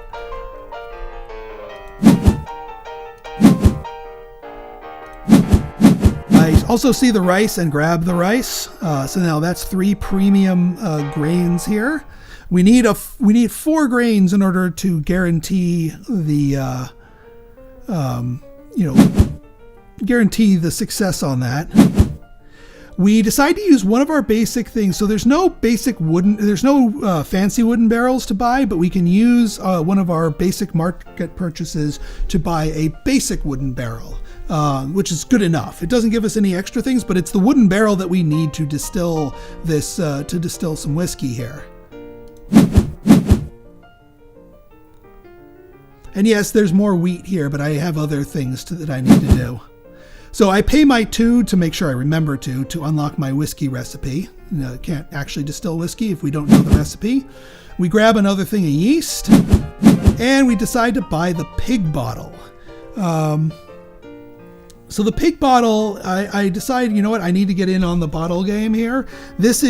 I also see the rice and grab the rice. So now that's 3 premium grains here. We need 4 grains in order to guarantee the guarantee the success on that. We decide to use one of our basic things. So there's no fancy wooden barrels to buy, but we can use one of our basic market purchases to buy a basic wooden barrel, which is good enough. It doesn't give us any extra things, but it's the wooden barrel that we need to distill this, to distill some whiskey here. And yes, there's more wheat here, but I have other things that I need to do. So I pay my 2 to make sure I remember to unlock my whiskey recipe. Can't actually distill whiskey if we don't know the recipe. We grab another thing of yeast, and we decide to buy the pig bottle. So the pig bottle, I decide, you know what, I need to get in on the bottle game here. This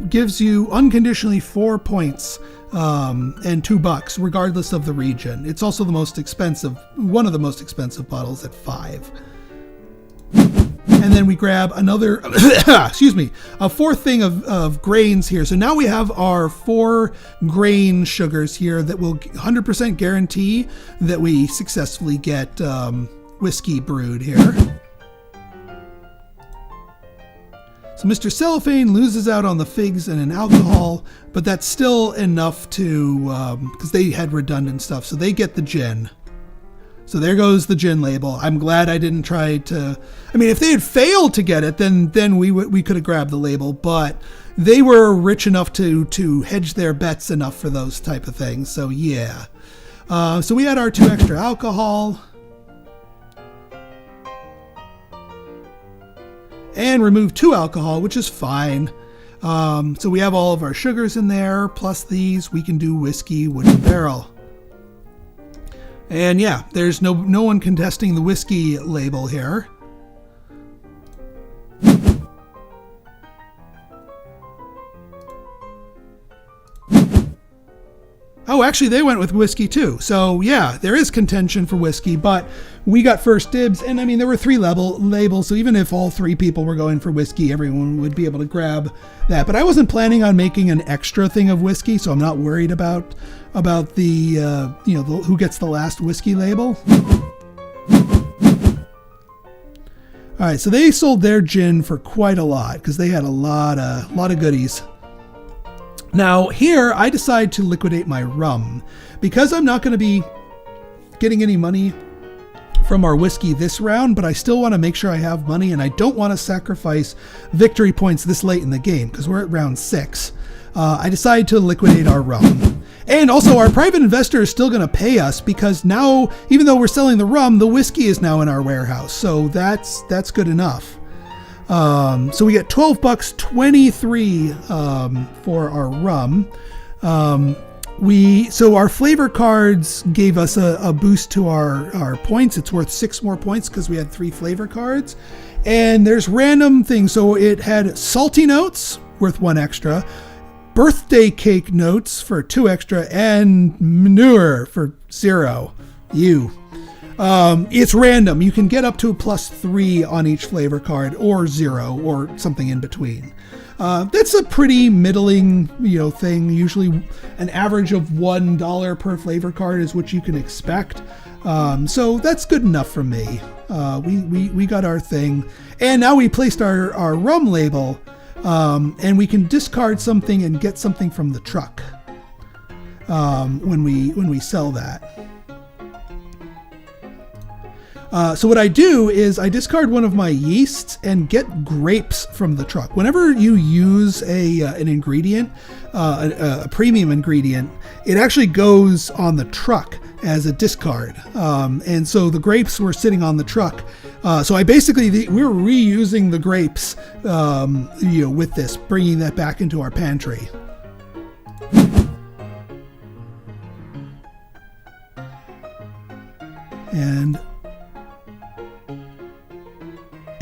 gives you unconditionally 4 points and $2 regardless of the region. It's also the most expensive, one of the most expensive bottles at 5. And then we grab another, a 4th thing of grains here. So now we have our 4 grain sugars here that will 100% guarantee that we successfully get whiskey brewed here. So Mr. Cellophane loses out on the figs and an alcohol, but that's still enough to, because they had redundant stuff, so they get the gin. So there goes the gin label. I'm glad I didn't try to, if they had failed to get it, then we could have grabbed the label, but they were rich enough to hedge their bets enough for those type of things. So yeah. So we had our 2 extra alcohol. And remove 2 alcohol, which is fine. So we have all of our sugars in there, plus these. We can do whiskey wooden barrel. And yeah, there's no one contesting the whiskey label here. Oh, actually, they went with whiskey too. So yeah, there is contention for whiskey, but we got first dibs. And I mean, there were 3 labels, so even if all 3 people were going for whiskey, everyone would be able to grab that. But I wasn't planning on making an extra thing of whiskey, so I'm not worried about the who gets the last whiskey label. All right, so they sold their gin for quite a lot because they had a lot of goodies. Now here, I decide to liquidate my rum because I'm not going to be getting any money from our whiskey this round, but I still want to make sure I have money, and I don't want to sacrifice victory points this late in the game because we're at round 6. I decided to liquidate our rum. And also, our private investor is still going to pay us because now, even though we're selling the rum, the whiskey is now in our warehouse. So that's good enough. So we get $12.23 for our rum. So our flavor cards gave us a boost to our points. It's worth 6 more points because we had 3 flavor cards. And there's random things. So it had salty notes worth 1 extra, birthday cake notes for 2 extra, and manure for 0. It's random. You can get up to a +3 on each flavor card, or 0, or something in between. That's a pretty middling, thing. Usually, an average of $1 per flavor card is what you can expect. So that's good enough for me. We got our thing, and now we placed our rum label, and we can discard something and get something from the truck when we sell that. So what I do is I discard one of my yeasts and get grapes from the truck. Whenever you use an ingredient, a premium ingredient, it actually goes on the truck as a discard. And so the grapes were sitting on the truck. So I basically, we're reusing the grapes, with this, bringing that back into our pantry.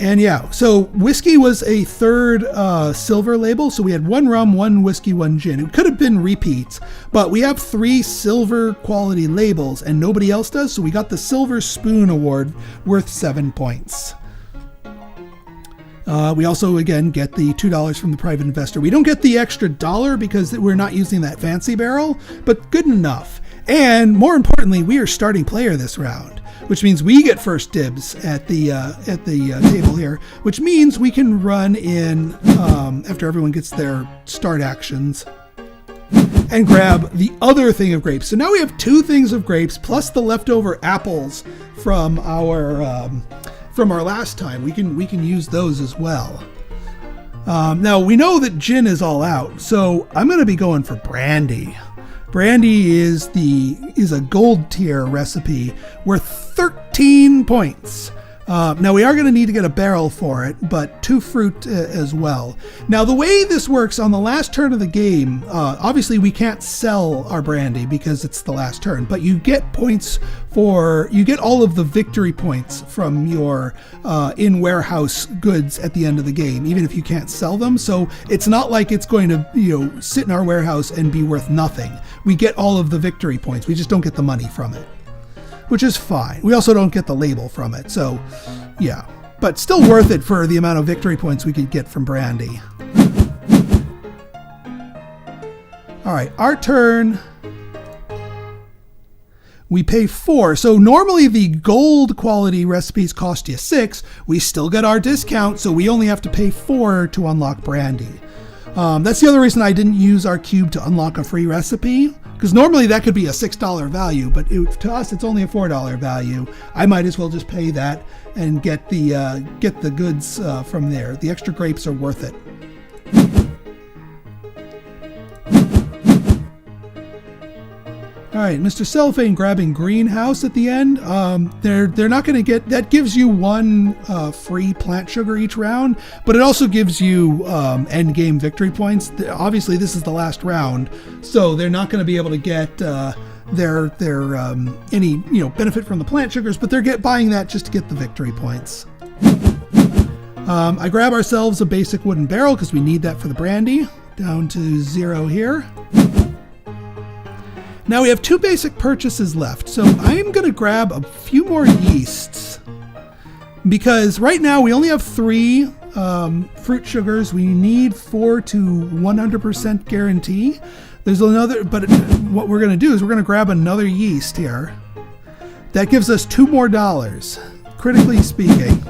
And yeah, so whiskey was a 3rd silver label. So we had 1 rum, 1 whiskey, 1 gin. It could have been repeats, but we have 3 silver quality labels and nobody else does. So we got the Silver Spoon Award worth 7 points. We also, again, get the $2 from the private investor. We don't get the extra $1 because we're not using that fancy barrel, but good enough. And more importantly, we are starting player this round, which means we get first dibs at the table here, which means we can run in after everyone gets their start actions and grab the other thing of grapes. So now we have 2 things of grapes plus the leftover apples from our last time. We can use those as well. Now we know that gin is all out, so I'm going to be going for brandy. Brandy is a gold tier recipe worth 13 points. Now we are going to need to get a barrel for it, but 2 fruit as well. Now the way this works on the last turn of the game, obviously we can't sell our brandy because it's the last turn, but you get you get all of the victory points from your in-warehouse goods at the end of the game, even if you can't sell them. So it's not like it's going to sit in our warehouse and be worth nothing. We get all of the victory points. We just don't get the money from it, which is fine. We also don't get the label from it, so yeah. But still worth it for the amount of victory points we could get from brandy. All right, our turn. We pay 4. So normally the gold quality recipes cost you 6. We still get our discount, so we only have to pay 4 to unlock brandy. That's the other reason I didn't use our cube to unlock a free recipe, because normally that could be a $6 value, but to us it's only a $4 value. I might as well just pay that and get the goods from there. The extra grapes are worth it. All right, Mr. Cellophane grabbing greenhouse at the end. They're not going to get, that gives you 1 free plant sugar each round, but it also gives you end game victory points. Obviously, this is the last round, so they're not going to be able to get their any benefit from the plant sugars, but they're buying that just to get the victory points. I grab ourselves a basic wooden barrel because we need that for the brandy. Down to 0 here. Now we have 2 basic purchases left, so I am going to grab a few more yeasts because right now we only have 3 fruit sugars. We need 4 to 100% guarantee. There's another, but what we're going to do is we're going to grab another yeast here. That gives us $2 more, critically speaking.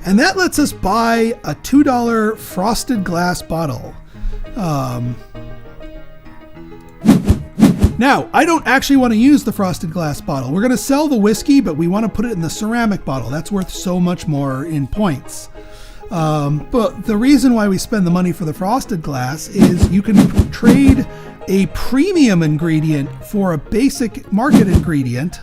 And that lets us buy a $2 frosted glass bottle. Now, I don't actually want to use the frosted glass bottle. We're going to sell the whiskey, but we want to put it in the ceramic bottle. That's worth so much more in points. But the reason why we spend the money for the frosted glass is you can trade a premium ingredient for a basic market ingredient.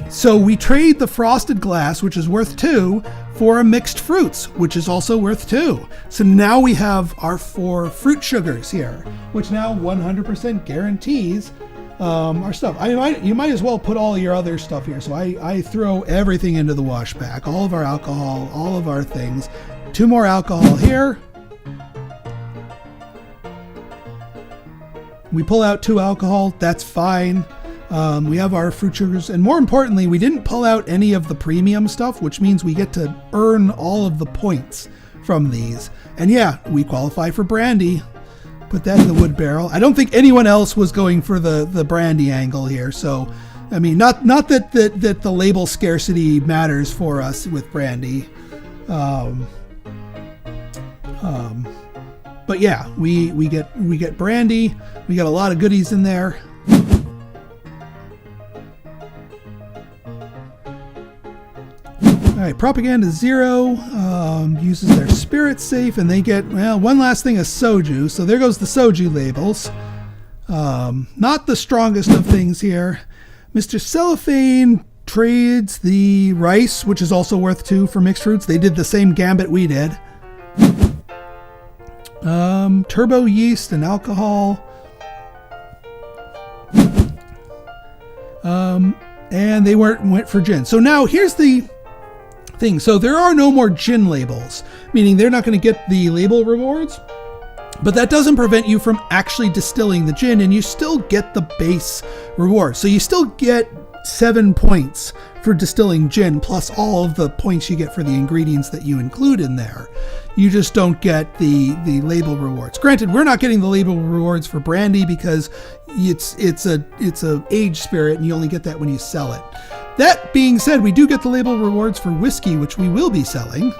So we trade the frosted glass, which is worth 2, for a mixed fruits, which is also worth 2. So now we have our 4 fruit sugars here, which now 100% guarantees our stuff. You might as well put all your other stuff here. So I throw everything into the wash pack, all of our alcohol, all of our things. 2 more alcohol here. We pull out 2 alcohol, that's fine. We have our fruit sugars, and more importantly, we didn't pull out any of the premium stuff, which means we get to earn all of the points from these. And yeah, we qualify for brandy. Put that in the wood barrel. I don't think anyone else was going for the brandy angle here. So, I mean, not that the label scarcity matters for us with brandy. But yeah, we get brandy. We got a lot of goodies in there. All right, Propaganda Zero uses their spirit safe, and they get, well, one last thing, a soju. So there goes the soju labels. Not the strongest of things here. Mr. Cellophane trades the rice, which is also worth 2 for mixed fruits. They did the same gambit we did. Turbo yeast and alcohol. And they went for gin. So now here's the thing. So there are no more gin labels, meaning they're not going to get the label rewards, but that doesn't prevent you from actually distilling the gin, and you still get the base reward. So you still get 7 points for distilling gin, plus all of the points you get for the ingredients that you include in there. You just don't get the label rewards. Granted, we're not getting the label rewards for brandy because it's a aged spirit, and you only get that when you sell it. That being said, we do get the label rewards for whiskey, which we will be selling.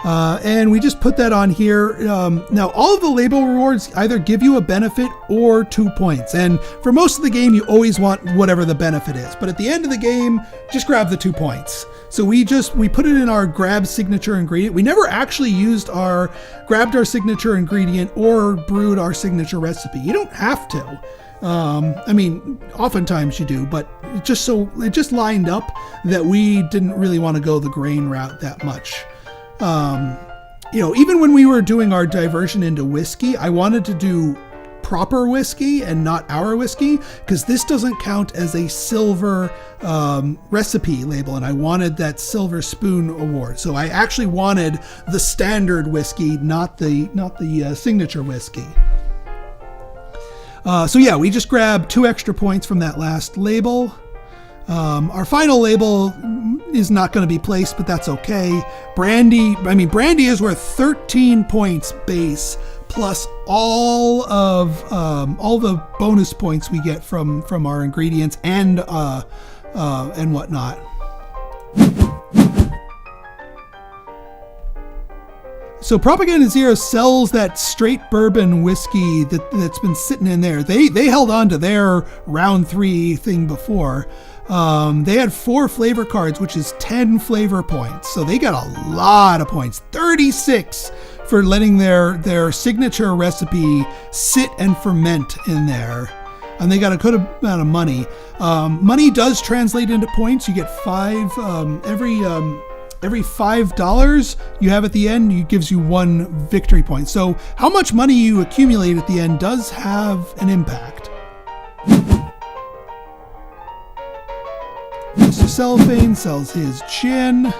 And we just put that on here. Now, all of the label rewards either give you a benefit or 2 points. And for most of the game, you always want whatever the benefit is. But at the end of the game, just grab the 2 points. So we put it in our grab signature ingredient. We never actually grabbed our signature ingredient or brewed our signature recipe. You don't have to. I mean, oftentimes you do, but it just lined up that we didn't really want to go the grain route that much. Even when we were doing our diversion into whiskey, I wanted to do proper whiskey and not our whiskey, because this doesn't count as a silver recipe label, and I wanted that silver spoon award. So I actually wanted the standard whiskey, not the signature whiskey. So yeah, we just grabbed 2 extra points from that last label. Our final label is not going to be placed, but that's okay. Brandy is worth 13 points base, plus all the bonus points we get from our ingredients and whatnot. So Propaganda Zero sells that straight bourbon whiskey that's been sitting in there. They held on to their round 3 thing before. They had 4 flavor cards, which is 10 flavor points. So they got a lot of points, 36 for letting their signature recipe sit and ferment in there. And they got a good amount of money. Money does translate into points. You get 5 every $5 you have at the end, it gives you 1 victory point. So how much money you accumulate at the end does have an impact. Mr. Cellophane sells his gin.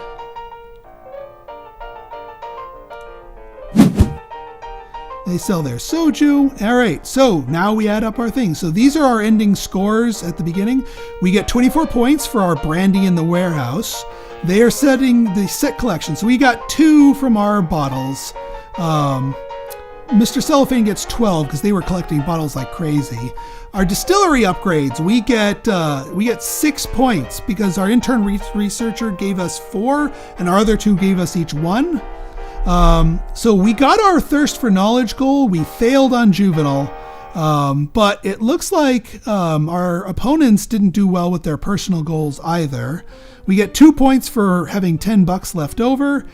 They sell their soju. All right, so now we add up our things. So these are our ending scores at the beginning. We get 24 points for our brandy in the warehouse. They are setting the set collection. So we got 2 from our bottles. Mr. Cellophane gets 12 because they were collecting bottles like crazy. Our distillery upgrades, we get 6 points because our intern researcher gave us 4 and our other 2 gave us each 1. So we got our thirst for knowledge goal. We failed on juvenile, but it looks like our opponents didn't do well with their personal goals either. We get 2 points for having $10 left over.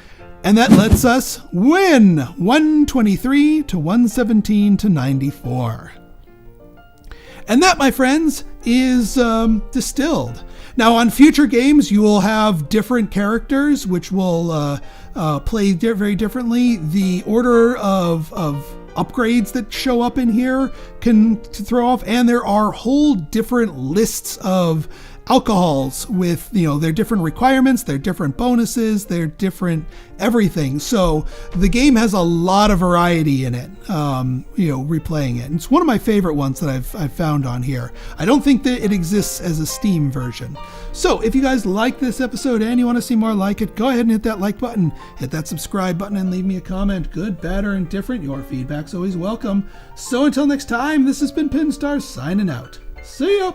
And that lets us win 123 to 117 to 94. And that, my friends, is Distilled. Now, on future games, you will have different characters, which will play very differently. The order of upgrades that show up in here can throw off, and there are whole different lists of alcohols with, their different requirements, their different bonuses, their different everything. So the game has a lot of variety in it, replaying it. And it's one of my favorite ones that I've found on here. I don't think that it exists as a Steam version. So if you guys like this episode and you want to see more like it, go ahead and hit that like button, hit that subscribe button, and leave me a comment. Good, bad, or indifferent. Your feedback's always welcome. So until next time, this has been Pinstar signing out. See ya!